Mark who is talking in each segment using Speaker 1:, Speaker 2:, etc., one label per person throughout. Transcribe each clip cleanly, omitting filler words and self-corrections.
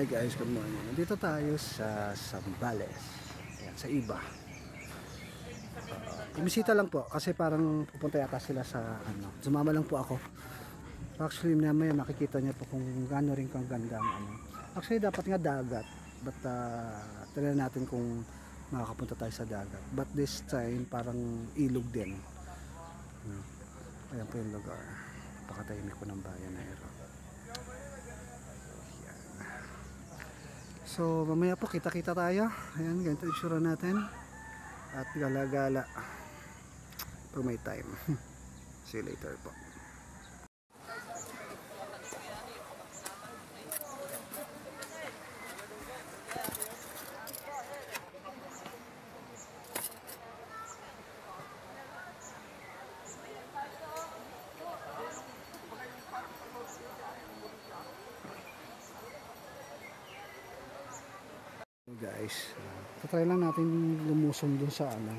Speaker 1: Hi guys, good morning. Nandito tayo sa Zambales. Ayan, sa Iba. Imisita lang po kasi parang pupunta yata sila sa ano. Sumama lang po ako. Actually, mamaya makikita niyo po kung gaano rin kang ganda ang ano. Actually, dapat nga dagat. But tignan natin kung makakapunta tayo sa dagat. But this time, parang ilog din. Ayan po yung lugar. Napakatahimik po ng bayan na ito. So mamaya po kita-kita tayo. Ayan, ganito yung itsura natin. At gala-gala pag may time. See you later po. Guys, try lang natin lumusong dun sa ano,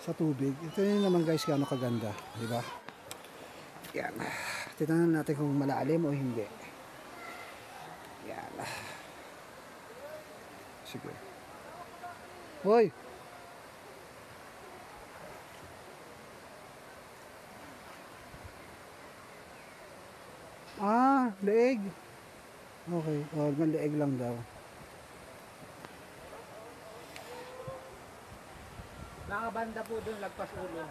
Speaker 1: sa tubig. Ito yun naman guys, gaano kaganda, di ba? Yan. Tingnan natin kung malalim o hindi. Yan. Sige. Hoy. Leeg. Okay, leeg lang daw.
Speaker 2: Nakabanda po doon, lagpas ulo.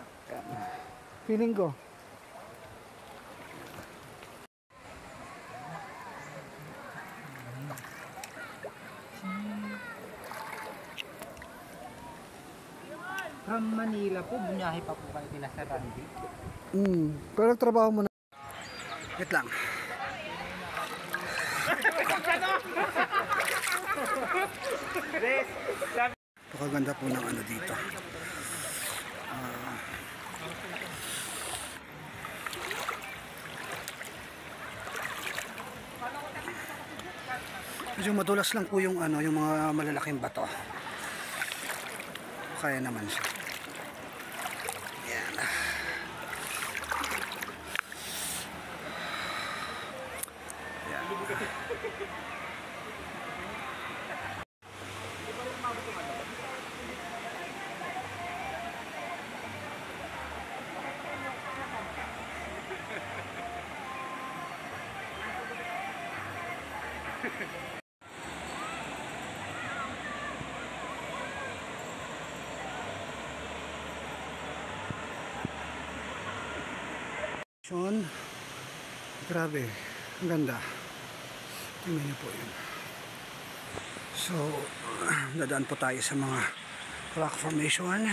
Speaker 1: Feeling ko.
Speaker 2: From Manila po, bunyahe pa po kayo kila Sir Randy.
Speaker 1: Pero nagtrabaho mo na. Wait lang. Napakaganda po ng ano dito. Medyo madulas lang po yung ano, yung mga malalaking bato. Kaya naman siya. Yan. Yan. Sean, grabe, ang ganda. Tingnan niyo po yun. So, dadaan po tayo sa mga rock formation.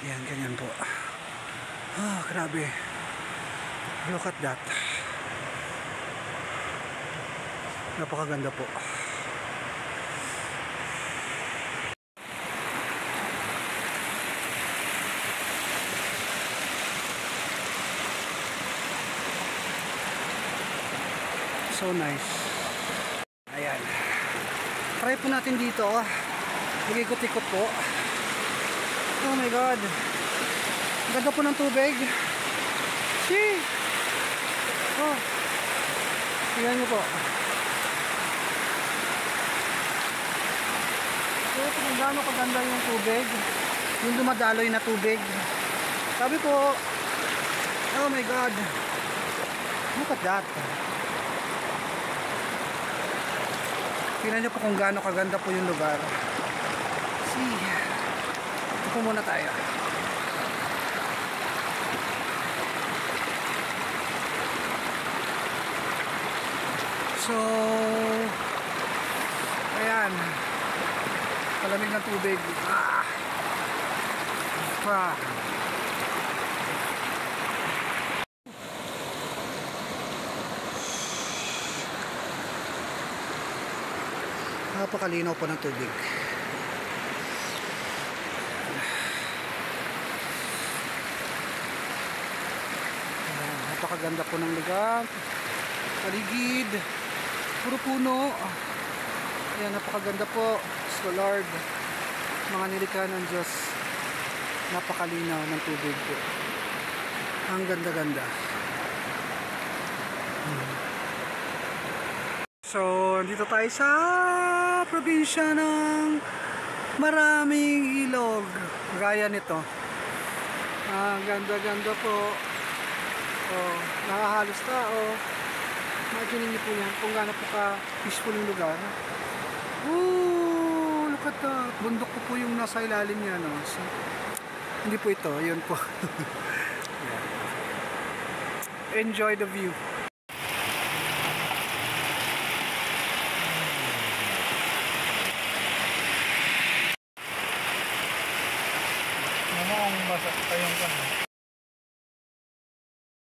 Speaker 1: Yan, ganyan po. Grabe. Look at that. Napakaganda po. So nice. Ayan. Try po natin dito. Mag-ikot-ikot po. Oh my god. Ganda po ng tubig. See? Oh. Tingnan nyo po. So, kung gaano kaganda yung tubig. Yung dumadaloy na tubig. Sabi ko, oh my god. Look at that. Tingnan nyo po kung gaano kaganda po yung lugar. See, ito po muna tayo. So, ayan. Palamig ng tubig. Napakalinaw po ng tubig. Napakaganda po ng lugar. Paligid. Puro puno. Ayan, napakaganda po. So Lord, mga nilikha ng Diyos. Napakalinaw ng tubig po. Ang ganda-ganda. So, dito tayo sa probinsya ng maraming ilog. Gaya nito. Ganda-ganda po. Oh, nakahalos tao. Imagine niyo po yan kung gaano po ka-peaceful yung lugar. Ooh, look at that. Bundok po yung nasa ilalim niya. No? So, hindi po ito. Yun po. Enjoy the view.